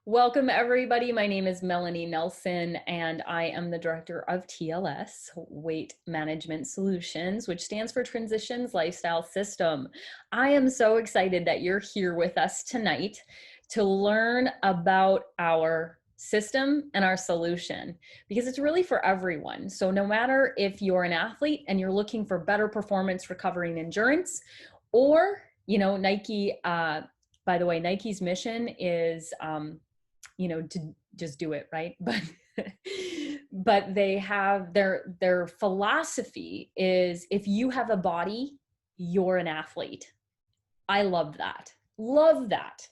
Welcome everybody. My name is Melanie Nelson and I am the director of TLS, Weight Management Solutions, which stands for Transitions Lifestyle System. I am so excited that you're here with us tonight to learn about our system and our solution because it's really for everyone. So no matter if you're an athlete and you're looking for better performance, recovery, and endurance, or, Nike, by the way, Nike's mission is, to just do it, right? But they have their philosophy is if you have a body, you're an athlete. I love that. Love that.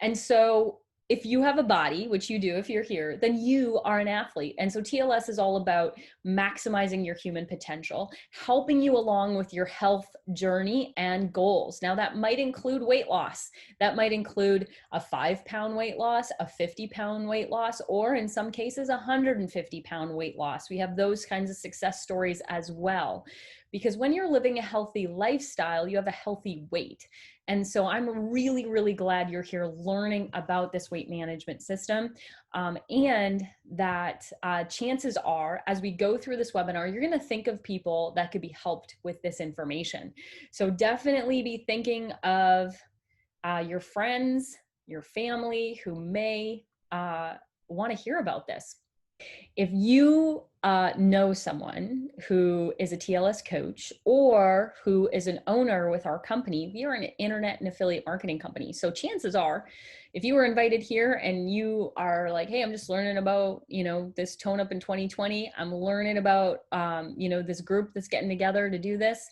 And so if you have a body, which you do if you're here, then you are an athlete. And so TLS is all about maximizing your human potential, helping you along with your health journey and goals. Now that might include weight loss. That might include a 5-pound weight loss, a 50-pound weight loss, or in some cases, a 150-pound weight loss. We have those kinds of success stories as well. Because when you're living a healthy lifestyle, you have a healthy weight. And so I'm really, really glad you're here learning about this weight management system. And that chances are, as we go through this webinar, you're going to think of people that could be helped with this information. So definitely be thinking of your friends, your family who may want to hear about this. If you know someone who is a TLS coach or who is an owner with our company, we are an internet and affiliate marketing company. So chances are, if you were invited here and you are like, hey, I'm just learning about, this Tone Up in 2020, I'm learning about, this group that's getting together to do this,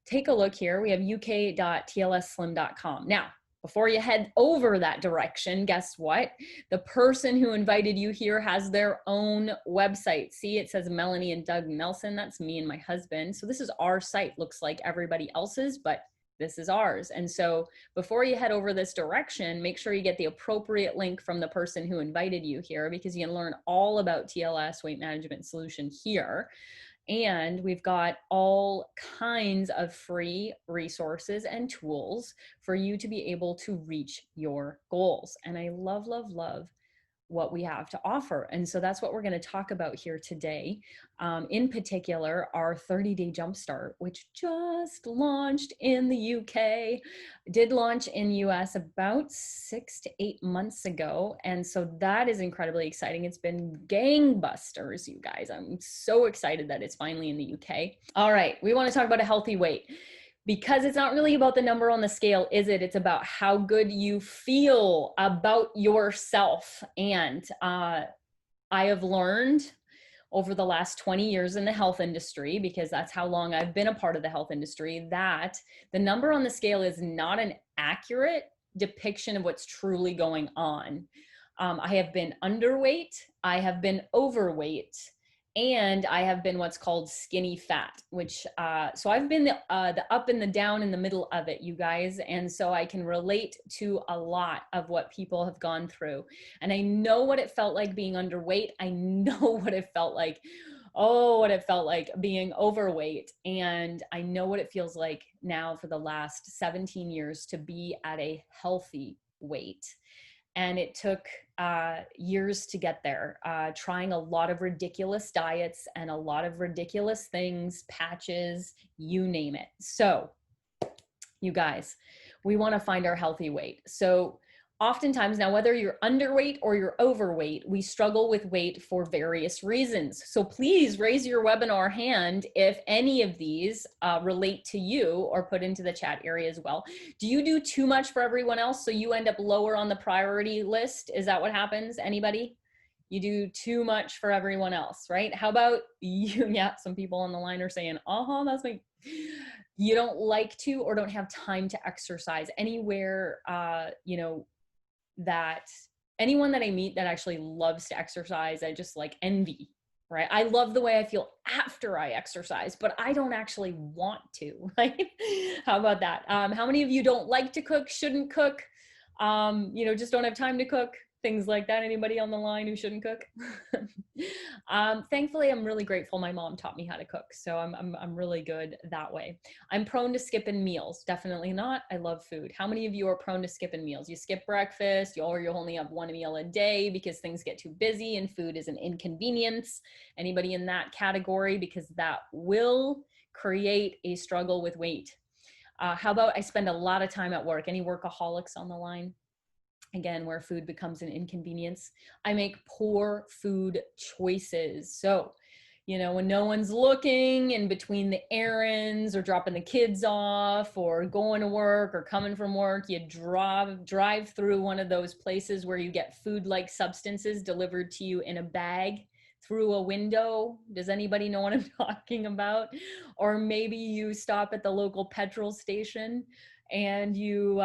take a look here. We have uk.tlsslim.com. Now, before you head over that direction, guess what? The person who invited you here has their own website. See, it says Melanie and Doug Nelson. That's me and my husband. So this is our site. Looks like everybody else's, but this is ours. And so before you head over this direction, make sure you get the appropriate link from the person who invited you here, because you can learn all about TLS Weight Management Solution here. And we've got all kinds of free resources and tools for you to be able to reach your goals. And I love, love, love what we have to offer. And so that's what we're going to talk about here today. In particular, our 30-day Jumpstart, which just launched in the UK, did launch in US about 6 to 8 months ago. And so that is incredibly exciting. It's been gangbusters, you guys. I'm so excited that it's finally in the UK. All right, we want to talk about a healthy weight. Because it's not really about the number on the scale, is it? It's about how good you feel about yourself. And I have learned over the last 20 years in the health industry, because that's how long I've been a part of the health industry, that the number on the scale is not an accurate depiction of what's truly going on. I have been underweight, I have been overweight, and I have been what's called skinny fat, which, so I've been the up and the down in the middle of it, you guys. And so I can relate to a lot of what people have gone through. And I know what it felt like being underweight. I know what it felt like, what it felt like being overweight. And I know what it feels like now for the last 17 years to be at a healthy weight. And it took years to get there, trying a lot of ridiculous diets and a lot of ridiculous things, patches, you name it. So you guys, we want to find our healthy weight. So oftentimes now, whether you're underweight or you're overweight, we struggle with weight for various reasons. So please raise your webinar hand if any of these relate to you, or put into the chat area as well. Do you do too much for everyone else so you end up lower on the priority list? Is that what happens? Anybody? You do too much for everyone else, right? How about you? Yeah, some people on the line are saying, that's me. You don't like to or don't have time to exercise anywhere, that anyone that I meet that actually loves to exercise, I just like envy, right? I love the way I feel after I exercise, but I don't actually want to, right? How about that? How many of you don't like to cook, shouldn't cook, just don't have time to cook? things like that. Anybody on the line who shouldn't cook? Thankfully, I'm really grateful my mom taught me how to cook, so I'm really good that way. I'm prone to skipping meals. Definitely not. I love food. How many of you are prone to skipping meals? You skip breakfast, or you only have one meal a day because things get too busy and food is an inconvenience. Anybody in that category? Because that will create a struggle with weight. How about I spend a lot of time at work? Any workaholics on the line? Again, where food becomes an inconvenience. I make poor food choices. So, you know, when no one's looking, in between the errands or dropping the kids off or going to work or coming from work, you drive through one of those places where you get food-like substances delivered to you in a bag through a window. Does anybody know what I'm talking about? Or maybe you stop at the local petrol station and you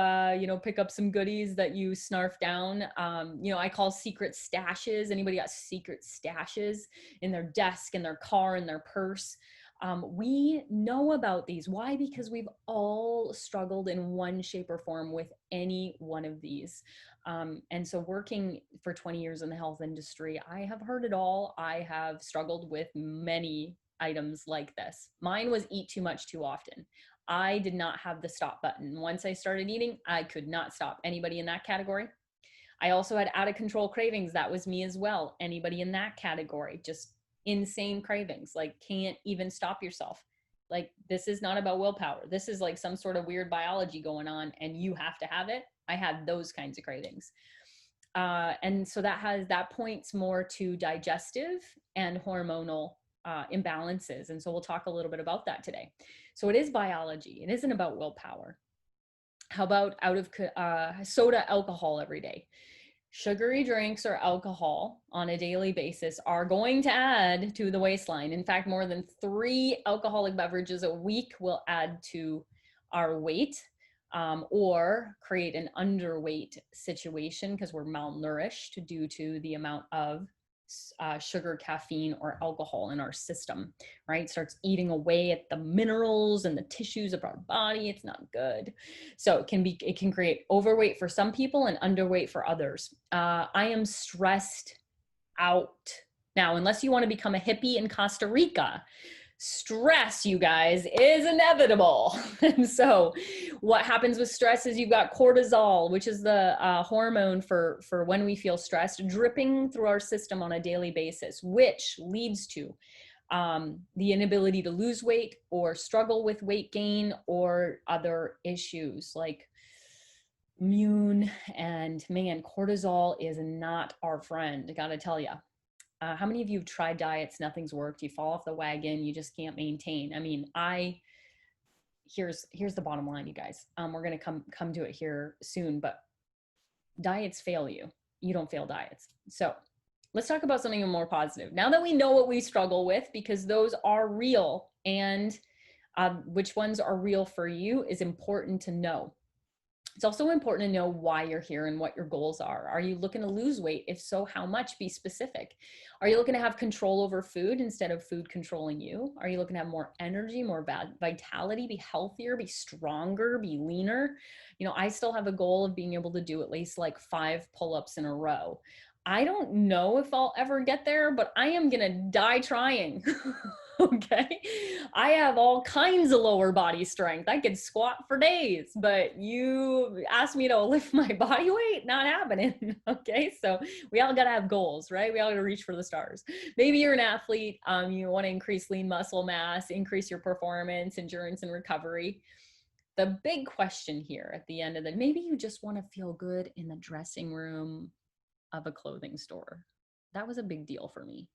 pick up some goodies that you snarf down. I call secret stashes. Anybody got secret stashes in their desk, in their car, in their purse? We know about these. Why? Because we've all struggled in one shape or form with any one of these. And so working for 20 years in the health industry, I have heard it all. I have struggled with many items like this. Mine was eat too much too often. I did not have the stop button. Once I started eating, I could not stop. Anybody in that category? I also had out of control cravings. That was me as well. Anybody in that category? Just insane cravings, like can't even stop yourself. Like, this is not about willpower. This is like some sort of weird biology going on and you have to have it. I had those kinds of cravings. And so that points more to digestive and hormonal imbalances. And so we'll talk a little bit about that today. So it is biology. It isn't about willpower. How about out of soda alcohol every day? Sugary drinks or alcohol on a daily basis are going to add to the waistline. In fact, more than 3 alcoholic beverages a week will add to our weight, or create an underweight situation because we're malnourished due to the amount of sugar, caffeine, or alcohol in our system, right? Starts eating away at the minerals and the tissues of our body. It's not good. So it can create overweight for some people and underweight for others. I am stressed out. Now, unless you want to become a hippie in Costa Rica, stress, you guys, is inevitable. And so what happens with stress is you've got cortisol, which is the hormone for when we feel stressed, dripping through our system on a daily basis, which leads to the inability to lose weight or struggle with weight gain or other issues like immune. And man, cortisol is not our friend, I gotta tell you. How many of you have tried diets, nothing's worked, you fall off the wagon, you just can't maintain? I mean, here's the bottom line, you guys. We're gonna come to it here soon, but diets fail you. You don't fail diets. So let's talk about something more positive. Now that we know what we struggle with, because those are real, and which ones are real for you is important to know. It's also important to know why you're here and what your goals are. Are you looking to lose weight? If so, how much? Be specific. Are you looking to have control over food instead of food controlling you? Are you looking to have more energy, more vitality, be healthier, be stronger, be leaner? You know, I still have a goal of being able to do at least like 5 pull-ups in a row. I don't know if I'll ever get there, but I am gonna die trying. Okay. I have all kinds of lower body strength. I could squat for days, but you asked me to lift my body weight, not happening. Okay. So we all got to have goals, right? We all got to reach for the stars. Maybe you're an athlete. You want to increase lean muscle mass, increase your performance, endurance, and recovery. The big question here at the end of the, maybe you just want to feel good in the dressing room of a clothing store. That was a big deal for me.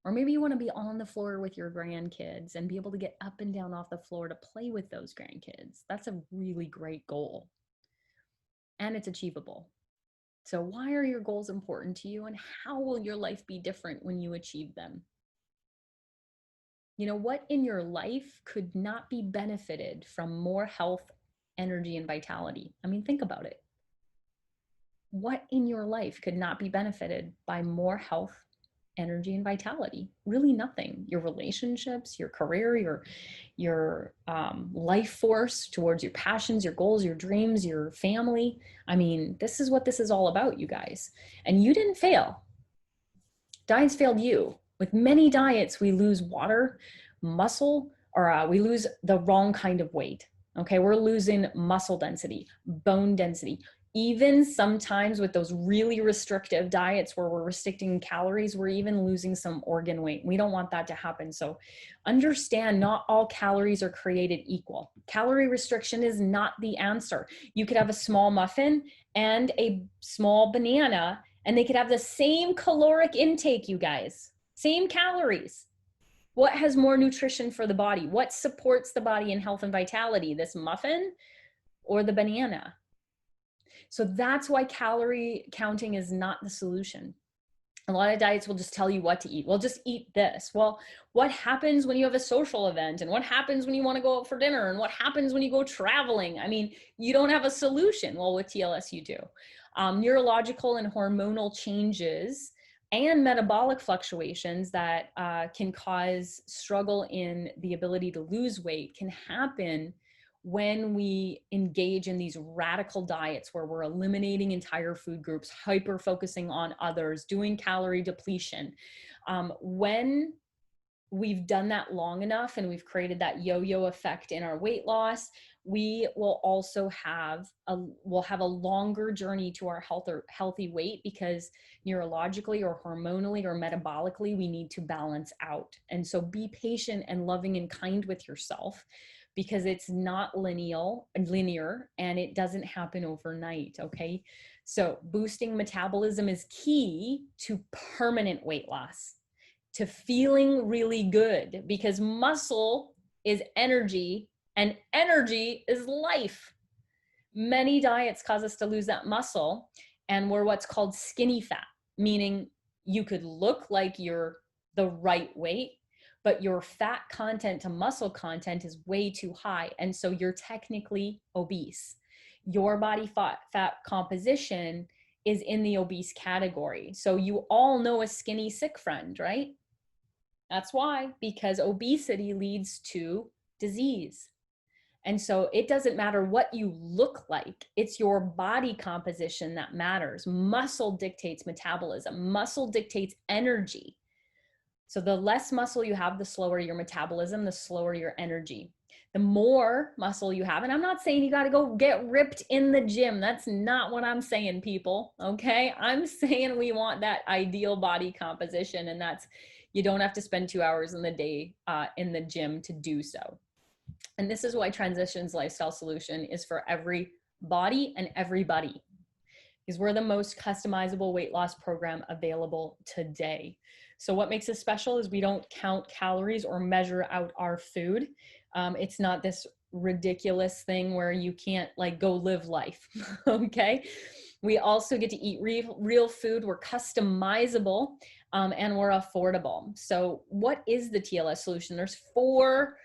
Or maybe you want to be on the floor with your grandkids and be able to get up and down off the floor to play with those grandkids. That's a really great goal. And it's achievable. So why are your goals important to you, and how will your life be different when you achieve them? You know, what in your life could not be benefited from more health, energy, and vitality? I mean, think about it. What in your life could not be benefited by more health, energy and vitality. Really nothing. Your relationships, your career, your life force towards your passions, your goals, your dreams, your family. I mean, this is what this is all about, you guys. And you didn't fail. Diets failed you. With many diets, we lose water, muscle, or we lose the wrong kind of weight. Okay, we're losing muscle density, bone density. Even sometimes with those really restrictive diets where we're restricting calories, we're even losing some organ weight. We don't want that to happen. So understand, not all calories are created equal. Calorie restriction is not the answer. You could have a small muffin and a small banana, and they could have the same caloric intake, you guys, same calories. What has more nutrition for the body? What supports the body in health and vitality? This muffin or the banana? So that's why calorie counting is not the solution. A lot of diets will just tell you what to eat. Well, just eat this. Well, what happens when you have a social event? And what happens when you want to go out for dinner? And what happens when you go traveling? I mean, you don't have a solution. Well, with TLS, you do. Neurological and hormonal changes and metabolic fluctuations that can cause struggle in the ability to lose weight can happen when we engage in these radical diets where we're eliminating entire food groups, hyper focusing on others, doing calorie depletion. When we've done that long enough and we've created that yo-yo effect in our weight loss, we will also have a longer journey to our healthy weight, because neurologically or hormonally or metabolically, we need to balance out. And so be patient and loving and kind with yourself, because it's not linear and it doesn't happen overnight. Okay. So boosting metabolism is key to permanent weight loss, to feeling really good, because muscle is energy and energy is life. Many diets cause us to lose that muscle, and we're what's called skinny fat, meaning you could look like you're the right weight, but your fat content to muscle content is way too high. And so you're technically obese. Your body fat composition is in the obese category. So you all know a skinny sick friend, right? That's why, because obesity leads to disease. And so it doesn't matter what you look like, it's your body composition that matters. Muscle dictates metabolism, muscle dictates energy. So the less muscle you have, the slower your metabolism, the slower your energy. The more muscle you have, and I'm not saying you got to go get ripped in the gym. That's not what I'm saying, people. Okay. I'm saying we want that ideal body composition, and that's, you don't have to spend 2 hours in the day in the gym to do so. And this is why Transitions Lifestyle Solution is for every body and everybody, because we're the most customizable weight loss program available today. So what makes us special is we don't count calories or measure out our food. It's not this ridiculous thing where you can't like go live life. Okay. We also get to eat real food. We're customizable and we're affordable. So what is the TLS solution? There's four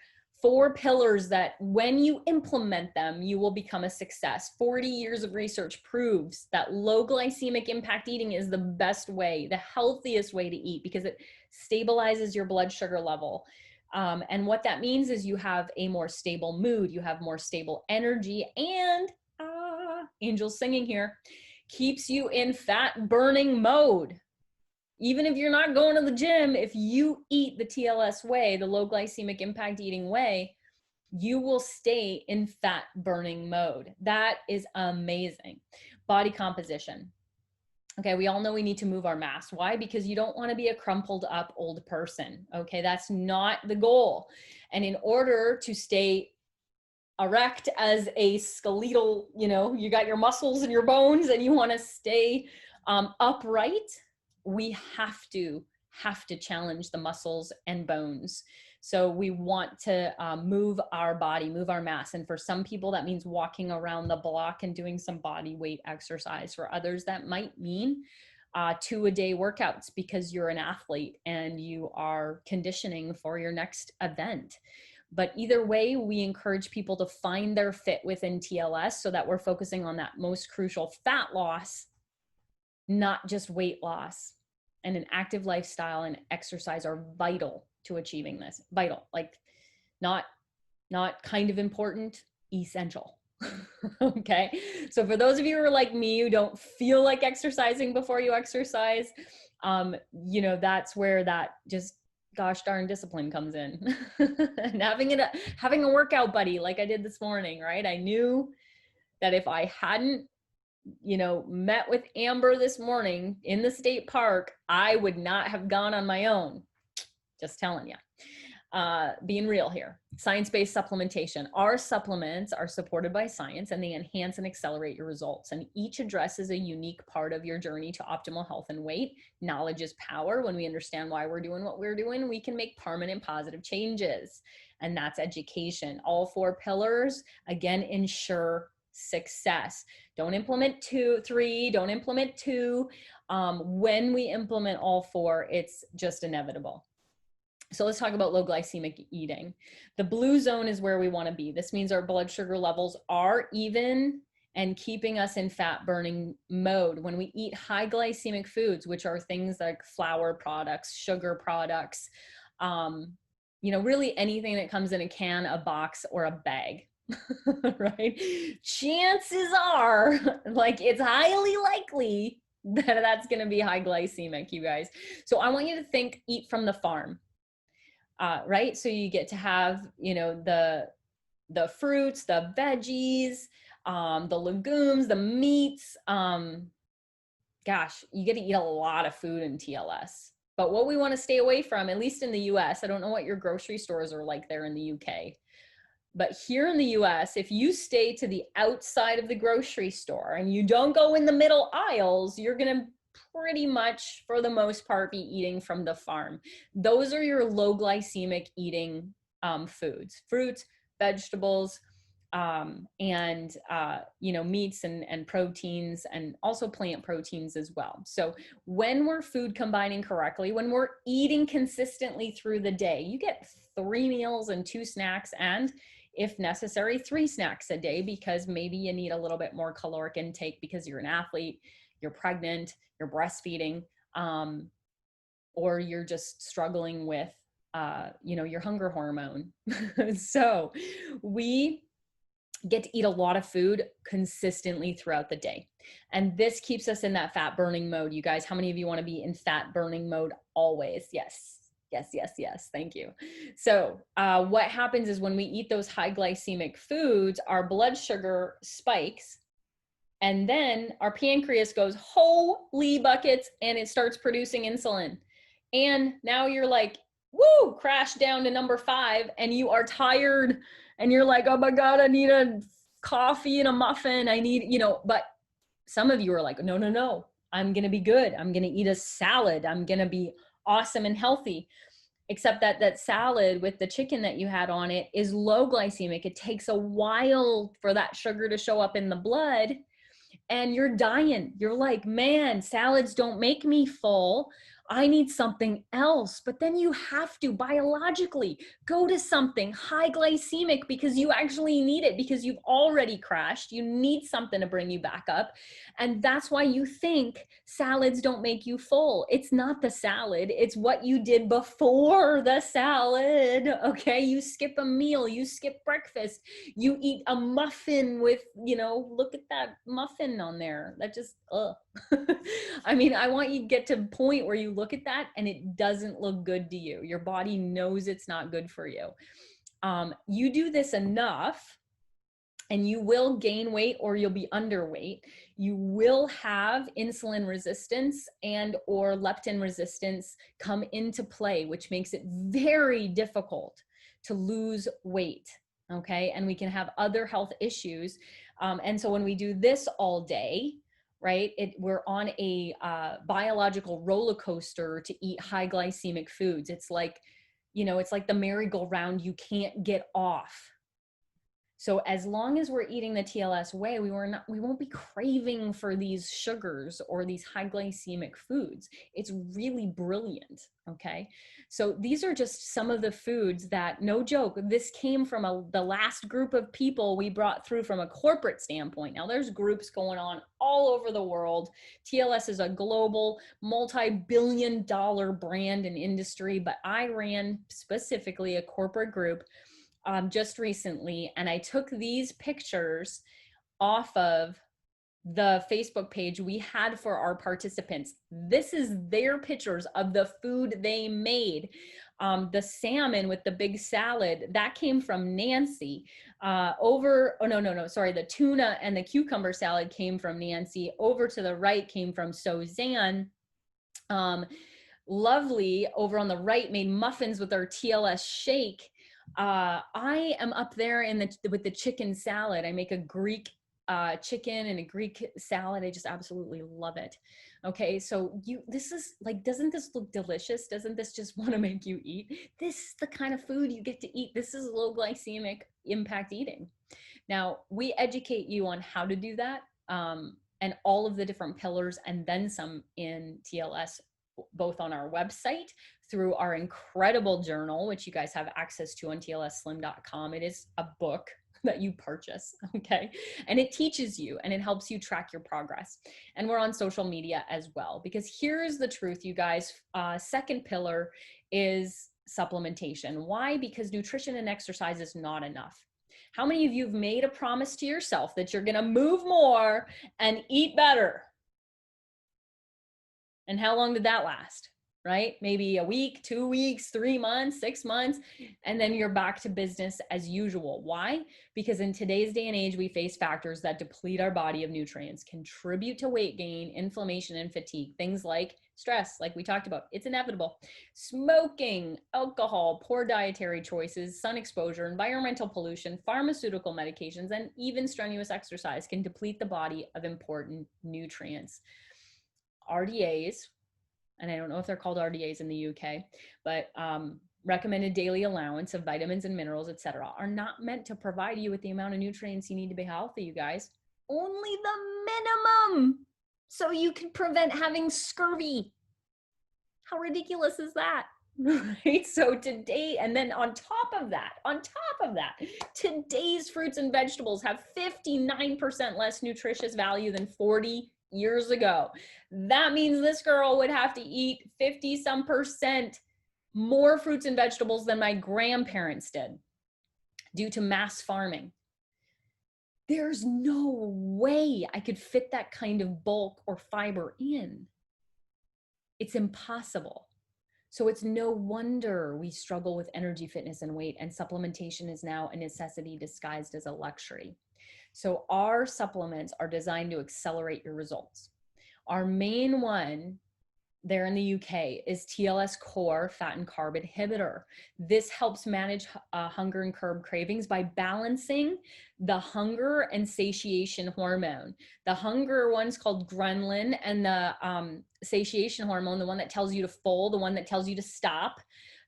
pillars that when you implement them, you will become a success. 40 years of research proves that low glycemic impact eating is the best way, the healthiest way to eat, because it stabilizes your blood sugar level. And what that means is you have a more stable mood, you have more stable energy, and angels singing here, keeps you in fat burning mode. Even if you're not going to the gym, if you eat the TLS way, the low glycemic impact eating way, you will stay in fat burning mode. That is amazing. Body composition. Okay, we all know we need to move our mass. Why? Because you don't want to be a crumpled up old person. Okay, that's not the goal. And in order to stay erect as a skeletal, you got your muscles and your bones and you want to stay upright, we have to challenge the muscles and bones. So we want to move our body, move our mass. And for some people, that means walking around the block and doing some body weight exercise. For others, that might mean 2-a-day workouts because you're an athlete and you are conditioning for your next event. But either way, we encourage people to find their fit within TLS so that we're focusing on that most crucial fat loss, not just weight loss. and an active lifestyle and exercise are vital to achieving this. Vital, like not kind of important, essential. Okay. So for those of you who are like me, who don't feel like exercising before you exercise, you know, that's where that just gosh darn discipline comes in. And having a workout buddy like I did this morning, right? I knew that if I hadn't, you know, met with Amber this morning in the state park, I would not have gone on my own. Just telling you. Being real here. Science-based supplementation. Our supplements are supported by science and they enhance and accelerate your results. And each addresses a unique part of your journey to optimal health and weight. Knowledge is power. When we understand why we're doing what we're doing, we can make permanent positive changes. And that's education. All 4 pillars, again, ensure success. Don't implement 2, 3, don't implement 2. When we implement all 4, it's just inevitable. So let's talk about low glycemic eating. The blue zone is where we want to be. This means our blood sugar levels are even and keeping us in fat burning mode. When we eat high glycemic foods, which are things like flour products, sugar products, you know, really anything that comes in a can, a box, or a bag, right? Chances are, like, it's highly likely that that's going to be high glycemic, you guys. So I want you to think, eat from the farm. Right? So you get to have, you know, the fruits, the veggies, the legumes, the meats. Gosh, you get to eat a lot of food in TLS. But what we want to stay away from, at least in the US, I don't know what your grocery stores are like there in the UK, but here in the US, if you stay to the outside of the grocery store and you don't go in the middle aisles, you're going to pretty much, for the most part, be eating from the farm. Those are your low glycemic eating foods, fruits, vegetables, and you know, meats and proteins, and also plant proteins as well. So when we're food combining correctly, when we're eating consistently through the day, you get 3 meals and 2 snacks, and if necessary, 3 snacks a day, because maybe you need a little bit more caloric intake because you're an athlete, you're pregnant, you're breastfeeding, or you're just struggling with, you know, your hunger hormone. So we get to eat a lot of food consistently throughout the day. And this keeps us in that fat burning mode. You guys, how many of you want to be in fat burning mode always? Yes. Yes, yes, yes. Thank you. So what happens is when we eat those high glycemic foods, our blood sugar spikes. And then our pancreas goes, holy buckets, and it starts producing insulin. And now you're like, woo, crash down to number 5, and you are tired, and you're like, oh my God, I need a coffee and a muffin. I need, you know, but some of you are like, no, no, no, I'm going to be good. I'm going to eat a salad. I'm going to be awesome and healthy. Except that that salad with the chicken that you had on it is low glycemic. It takes a while for that sugar to show up in the blood. And you're dying. You're like, man, salads don't make me full. I need something else. But then you have to biologically go to something high glycemic because you actually need it, because you've already crashed. You need something to bring you back up. And that's why you think salads don't make you full. It's not the salad. It's what you did before the salad. Okay. You skip a meal, you skip breakfast, you eat a muffin with, you know, look at that muffin on there. That just, I mean, I want you to get to a point where you look at that and it doesn't look good to you. Your body knows it's not good for you. You do this enough and you will gain weight or you'll be underweight. You will have insulin resistance and or leptin resistance come into play, which makes it very difficult to lose weight. Okay. And we can have other health issues. And so when we do this all day, right, we're on a biological roller coaster to eat high glycemic foods. It's like, you know, it's like the merry-go-round you can't get off. So as long as we're eating the TLS way, we won't be craving for these sugars or these high glycemic foods. It's really brilliant. Okay. So these are just some of the foods that, no joke, this came from the last group of people we brought through from a corporate standpoint. Now there's groups going on all over the world. TLS is a global multi-billion-dollar brand and industry, but I ran specifically a corporate group just recently, and I took these pictures off of the Facebook page we had for our participants. This is their pictures of the food they made. The salmon with the big salad, that came from Nancy. The tuna and the cucumber salad came from Nancy. Over to the right came from Suzanne. Lovely over on the right made muffins with our TLS shake. I am up there with the chicken salad. I make a Greek chicken and a Greek salad. I just absolutely love it. Okay, so this is like, doesn't this look delicious? Doesn't this just want to make you eat? This is the kind of food you get to eat. This is low glycemic impact eating. Now, we educate you on how to do that, and all of the different pillars and then some in TLS, both on our website, through our incredible journal, which you guys have access to on tlsslim.com. It is a book that you purchase, okay? And it teaches you and it helps you track your progress. And we're on social media as well, because here's the truth, you guys. Second pillar is supplementation. Why? Because nutrition and exercise is not enough. How many of you have made a promise to yourself that you're gonna move more and eat better? And how long did that last? Right? Maybe a week, 2 weeks, 3 months, 6 months, and then you're back to business as usual. Why? Because in today's day and age, we face factors that deplete our body of nutrients, contribute to weight gain, inflammation, and fatigue. Things like stress, like we talked about, it's inevitable. Smoking, alcohol, poor dietary choices, sun exposure, environmental pollution, pharmaceutical medications, and even strenuous exercise can deplete the body of important nutrients. RDAs, and I don't know if they're called RDAs in the UK, but recommended daily allowance of vitamins and minerals, etc., are not meant to provide you with the amount of nutrients you need to be healthy, you guys. Only the minimum, so you can prevent having scurvy. How ridiculous is that? Right? So today, and then on top of that, today's fruits and vegetables have 59% less nutritious value than 40 years ago. That means this girl would have to eat 50-some% more fruits and vegetables than my grandparents did due to mass farming. There's no way I could fit that kind of bulk or fiber in. It's impossible. So it's no wonder we struggle with energy, fitness, and weight, and supplementation is now a necessity disguised as a luxury. So our supplements are designed to accelerate your results. Our main one there in the UK is TLS Core Fat and Carb Inhibitor. This helps manage hunger and curb cravings by balancing the hunger and satiation hormone. The hunger one's called ghrelin, and the satiation hormone, the one that tells you to full, the one that tells you to stop,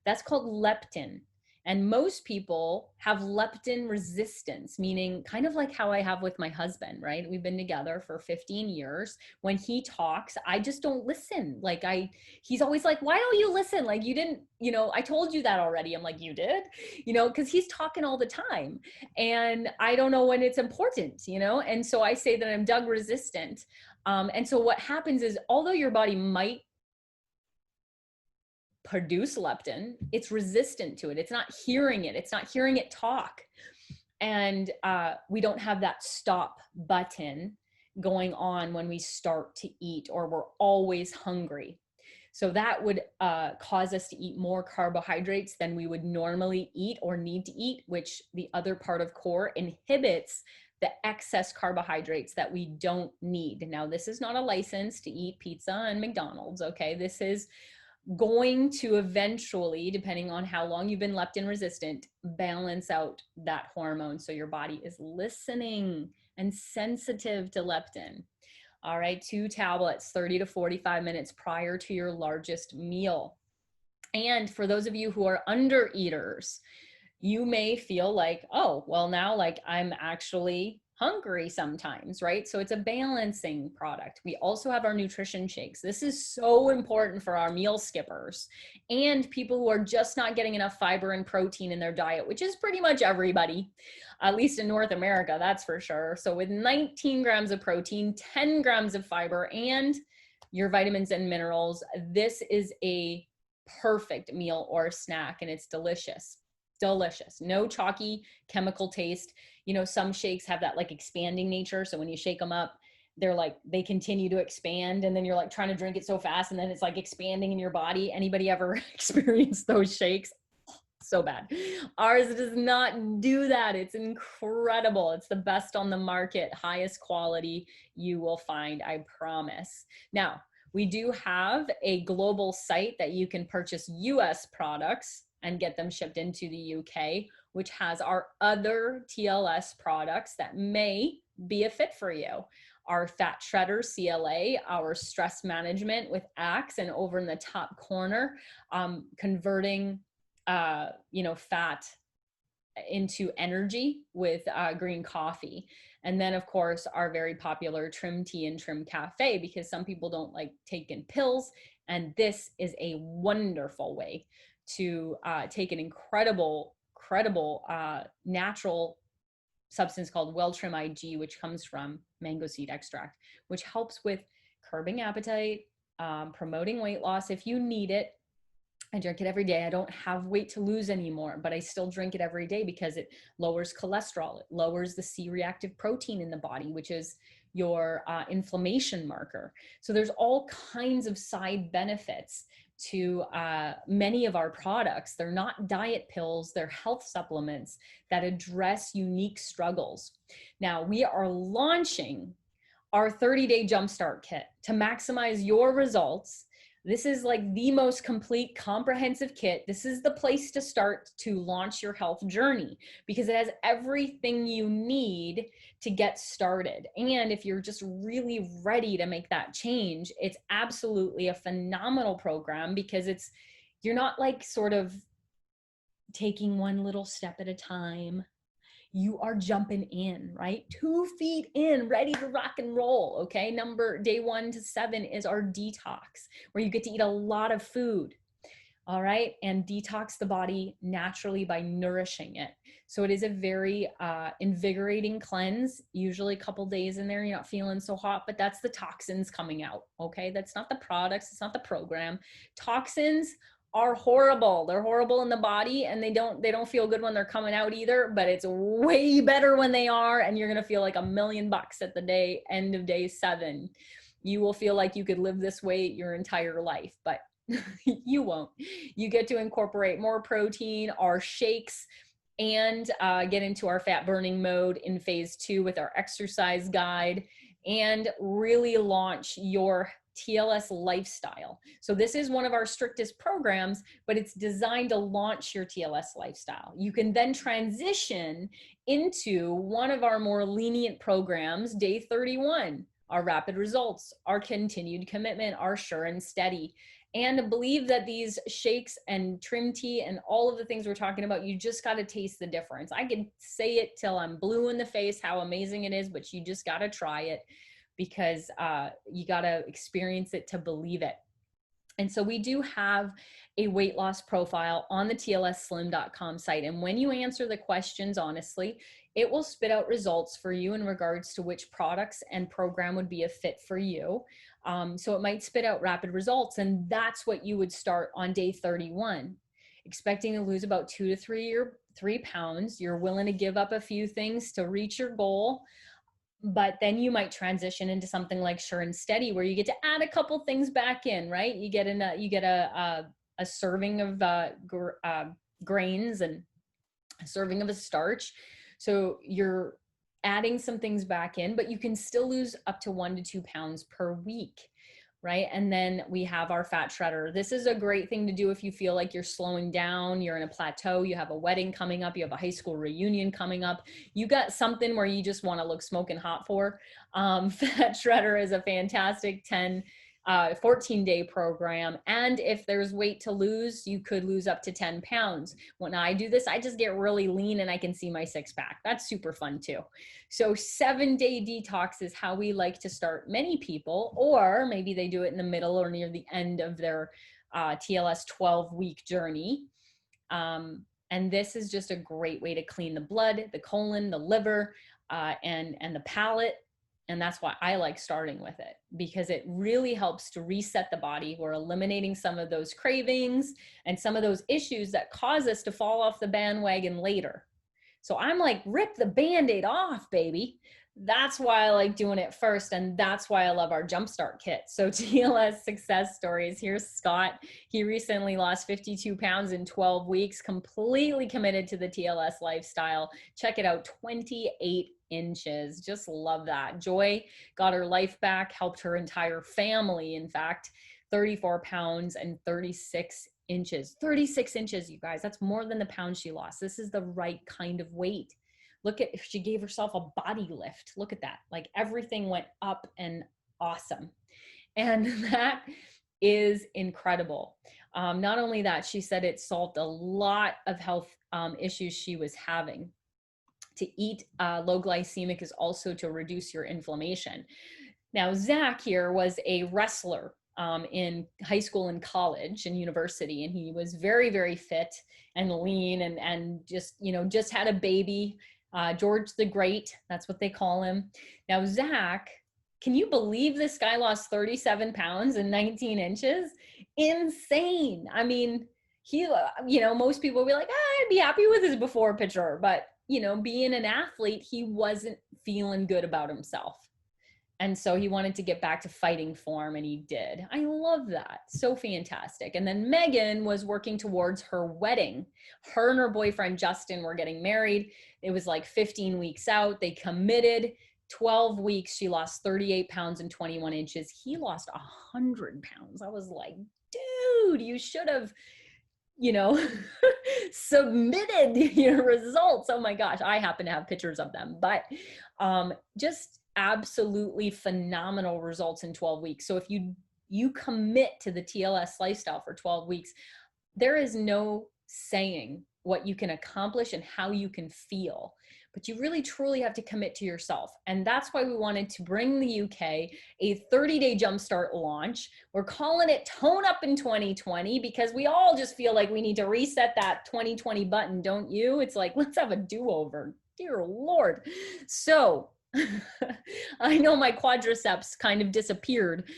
that's called leptin. And most people have leptin resistance, meaning kind of like how I have with my husband, right? We've been together for 15 years. When he talks, I just don't listen. He's always like, why don't you listen? Like, you didn't, I told you that already. I'm like, you did, because he's talking all the time. And I don't know when it's important, And so I say that I'm Doug resistant. And so what happens is, although your body might produce leptin, it's resistant to it. It's not hearing it. It's not hearing it talk. And we don't have that stop button going on when we start to eat, or we're always hungry. So that would cause us to eat more carbohydrates than we would normally eat or need to eat, which the other part of core inhibits the excess carbohydrates that we don't need. Now, this is not a license to eat pizza and McDonald's, okay? This is going to eventually, depending on how long you've been leptin resistant, balance out that hormone so your body is listening and sensitive to leptin. All right, 2 tablets, 30 to 45 minutes prior to your largest meal. And for those of you who are under eaters, you may feel like, oh, well, now like I'm actually hungry sometimes, right? So it's a balancing product. We also have our nutrition shakes. This is so important for our meal skippers and people who are just not getting enough fiber and protein in their diet, which is pretty much everybody, at least in North America, that's for sure. So with 19 grams of protein, 10 grams of fiber, and your vitamins and minerals, this is a perfect meal or snack, and it's delicious. Delicious. No chalky chemical taste. You know, some shakes have that like expanding nature. So when you shake them up, they're like, they continue to expand, and then you're like trying to drink it so fast and then it's like expanding in your body. Anybody ever experienced those shakes? So bad. Ours does not do that. It's incredible. It's the best on the market, highest quality you will find, I promise. Now, we do have a global site that you can purchase US products and get them shipped into the UK, which has our other TLS products that may be a fit for you. Our Fat Shredder CLA, our stress management with Axe, and over in the top corner, converting fat into energy with green coffee. And then of course our very popular Trim Tea and Trim Cafe, because some people don't like taking pills. And this is a wonderful way to take an incredible natural substance called Well Trim IG, which comes from mango seed extract, which helps with curbing appetite, promoting weight loss if you need it. I drink it every day. I don't have weight to lose anymore, but I still drink it every day because it lowers cholesterol. It lowers the C-reactive protein in the body, which is your inflammation marker. So there's all kinds of side benefits to many of our products. They're not diet pills, they're health supplements that address unique struggles. Now, we are launching our 30-day Jumpstart Kit to maximize your results. This is like the most complete, comprehensive kit. This is the place to start to launch your health journey because it has everything you need to get started. And if you're just really ready to make that change, it's absolutely a phenomenal program because you're not like sort of taking one little step at a time. You are jumping in, right? 2 feet in, ready to rock and roll, okay? Day 1 to 7 is our detox, where you get to eat a lot of food, all right? And detox the body naturally by nourishing it. So it is a very invigorating cleanse, usually a couple days in there, you're not feeling so hot, but that's the toxins coming out, okay? That's not the products, it's not the program. Toxins are horrible. They're horrible in the body, and they don't feel good when they're coming out either, but it's way better when they are, and you're going to feel like $1 million at the end of day 7. You will feel like you could live this way your entire life, but you won't. You get to incorporate more protein, our shakes, and get into our fat burning mode in phase 2 with our exercise guide, and really launch your TLS lifestyle. So this is one of our strictest programs, but it's designed to launch your TLS lifestyle. You can then transition into one of our more lenient programs, day 31, our rapid results, our continued commitment, our sure and steady. And believe that these shakes and trim tea and all of the things we're talking about, you just got to taste the difference. I can say it till I'm blue in the face, how amazing it is, but you just got to try it, because you got to experience it to believe it. And so we do have a weight loss profile on the tlsslim.com site. And when you answer the questions honestly, it will spit out results for you in regards to which products and program would be a fit for you. So it might spit out rapid results, and that's what you would start on day 31. Expecting to lose about 2 to 3 pounds. You're willing to give up a few things to reach your goal. But then you might transition into something like sure and steady, where you get to add a couple things back in, right? You get a serving of grains and a serving of a starch. So you're adding some things back in, but you can still lose up to 1 to 2 pounds per week, right? And then we have our fat shredder. This is a great thing to do if you feel like you're slowing down, you're in a plateau, you have a wedding coming up, you have a high school reunion coming up, you got something where you just want to look smoking hot for. Fat shredder is a fantastic 10 14-day program. And if there's weight to lose, you could lose up to 10 pounds. When I do this, I just get really lean and I can see my six pack. That's super fun too. So 7-day detox is how we like to start many people, or maybe they do it in the middle or near the end of their TLS 12-week journey. And this is just a great way to clean the blood, the colon, the liver, and the palate. And that's why I like starting with it, because it really helps to reset the body. We're eliminating some of those cravings and some of those issues that cause us to fall off the bandwagon later. So I'm like, rip the Band-Aid off, baby. That's why I like doing it first. And that's why I love our Jumpstart Kit. So TLS success stories. Here's Scott. He recently lost 52 pounds in 12 weeks, completely committed to the TLS lifestyle. Check it out, 28 inches. Just love that. Joy got her life back, helped her entire family, in fact, 34 pounds and 36 inches. 36 inches, you guys. That's more than the pound she lost. This is the right kind of weight. Look at, she gave herself a body lift. Look at that. Like everything went up and awesome. And that is incredible. Not only that, she said it solved a lot of health issues she was having. To eat low glycemic is also to reduce your inflammation. Now, Zach here was a wrestler in high school and college and university, and he was very, very fit and lean and just, you know, just had a baby. George the Great, that's what they call him. Now, Zach, can you believe this guy lost 37 pounds and 19 inches? Insane. I mean, he, you know, most people will be like, I'd be happy with his before picture. But, you know, being an athlete, he wasn't feeling good about himself. And so he wanted to get back to fighting form, and he did. I love that. So fantastic. And then Megan was working towards her wedding. Her and her boyfriend, Justin, were getting married. It was like 15 weeks out. They committed. 12 weeks, she lost 38 pounds and 21 inches. He lost 100 pounds. I was like, dude, you should have, you know, submitted your results. Oh my gosh, I happen to have pictures of them. But just absolutely phenomenal results in 12 weeks. So if you commit to the TLS lifestyle for 12 weeks, there is no saying what you can accomplish and how you can feel, but you really truly have to commit to yourself. And that's why we wanted to bring the UK a 30-day Jumpstart launch. We're calling it Tone Up in 2020 because we all just feel like we need to reset that 2020 button, don't you? It's like, let's have a do-over. Dear Lord. So I know my quadriceps kind of disappeared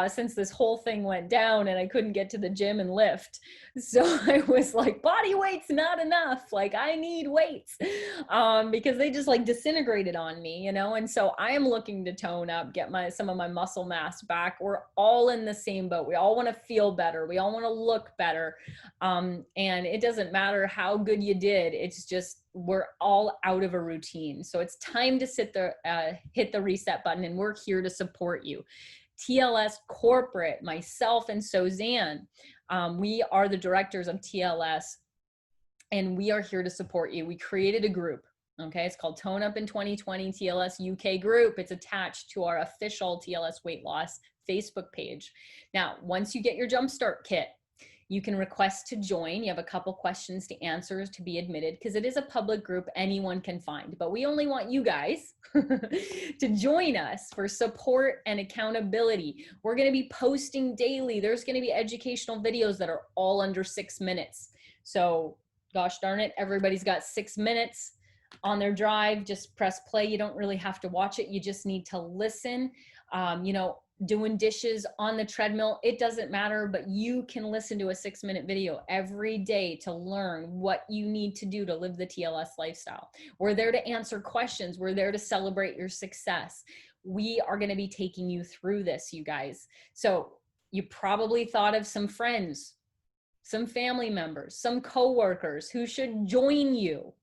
since this whole thing went down and I couldn't get to the gym and lift. So I was like, body weight's not enough. Like I need weights because they just like disintegrated on me, you know? And so I am looking to tone up, get some of my muscle mass back. We're all in the same boat. We all want to feel better. We all want to look better. And it doesn't matter how good you did. It's just, we're all out of a routine. So it's time to hit the reset button, and we're here to support you. TLS Corporate, myself and Suzanne, we are the directors of TLS, and we are here to support you. We created a group. Okay, it's called Tone Up in 2020 TLS UK group. It's attached to our official TLS weight loss Facebook page. Now, once you get your Jumpstart Kit, you can request to join. You have a couple questions to answer to be admitted because it is a public group anyone can find. But we only want you guys to join us for support and accountability. We're going to be posting daily. There's going to be educational videos that are all under 6 minutes. So gosh darn it, everybody's got 6 minutes on their drive. Just press play. You don't really have to watch it. You just need to listen. You know, doing dishes on the treadmill, it doesn't matter, but you can listen to a 6-minute video every day to learn what you need to do to live the TLS lifestyle. We're there to answer questions. We're there to celebrate your success. We are going to be taking you through this, you guys. So you probably thought of some friends, some family members, some coworkers who should join you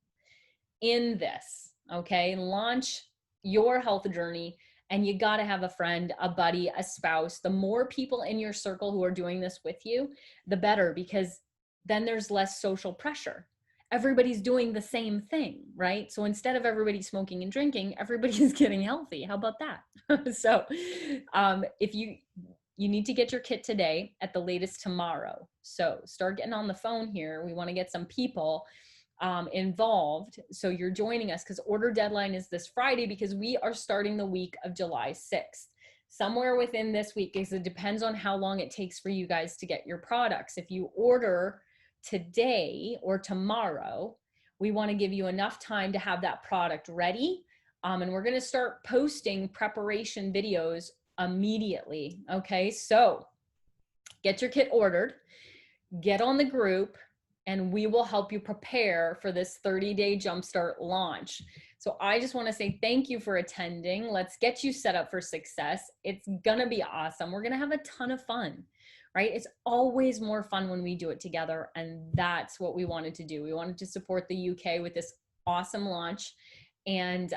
in this, okay? Launch your health journey. And you got to have a friend, a buddy, a spouse. The more people in your circle who are doing this with you, the better, because then there's less social pressure. Everybody's doing the same thing, right? So instead of everybody smoking and drinking, everybody's getting healthy. How about that? So if you need to get your kit today, at the latest tomorrow. So start getting on the phone here. We want to get some people involved. So you're joining us because order deadline is this Friday, because we are starting the week of July 6th. Somewhere within this week, because it depends on how long it takes for you guys to get your products. If you order today or tomorrow, we want to give you enough time to have that product ready. And we're going to start posting preparation videos immediately. Okay, so get your kit ordered, get on the group, and we will help you prepare for this 30-day Jumpstart launch. So I just want to say thank you for attending. Let's get you set up for success. It's going to be awesome. We're going to have a ton of fun, right? It's always more fun when we do it together. And that's what we wanted to do. We wanted to support the UK with this awesome launch and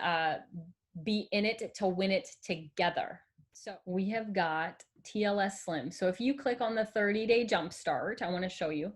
be in it to win it together. So we have got TLS Slim. So if you click on the 30-day Jumpstart, I want to show you.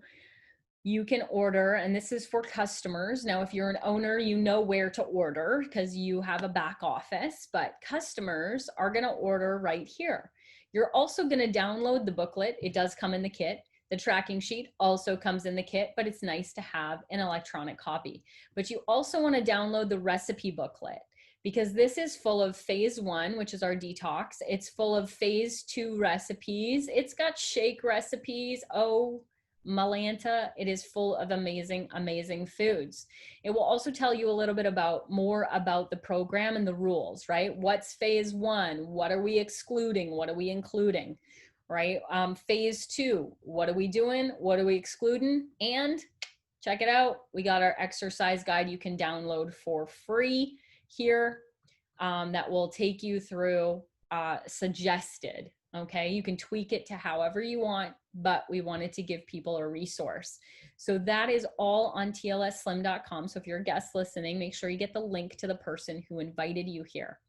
You can order, and this is for customers. Now, if you're an owner, you know where to order because you have a back office, but customers are going to order right here. You're also going to download the booklet. It does come in the kit. The tracking sheet also comes in the kit, but it's nice to have an electronic copy. But you also want to download the recipe booklet, because this is full of phase 1, which is our detox. It's full of phase 2 recipes. It's got shake recipes. Oh, Malanta, it is full of amazing, amazing foods. It will also tell you a little bit more about the program and the rules, right? What's phase 1? What are we excluding? What are we including, right? Phase 2, what are we doing? What are we excluding? And check it out. We got our exercise guide you can download for free here that will take you through suggested. Okay, you can tweak it to however you want, but we wanted to give people a resource. So that is all on tlsslim.com. So if you're a guest listening, make sure you get the link to the person who invited you here.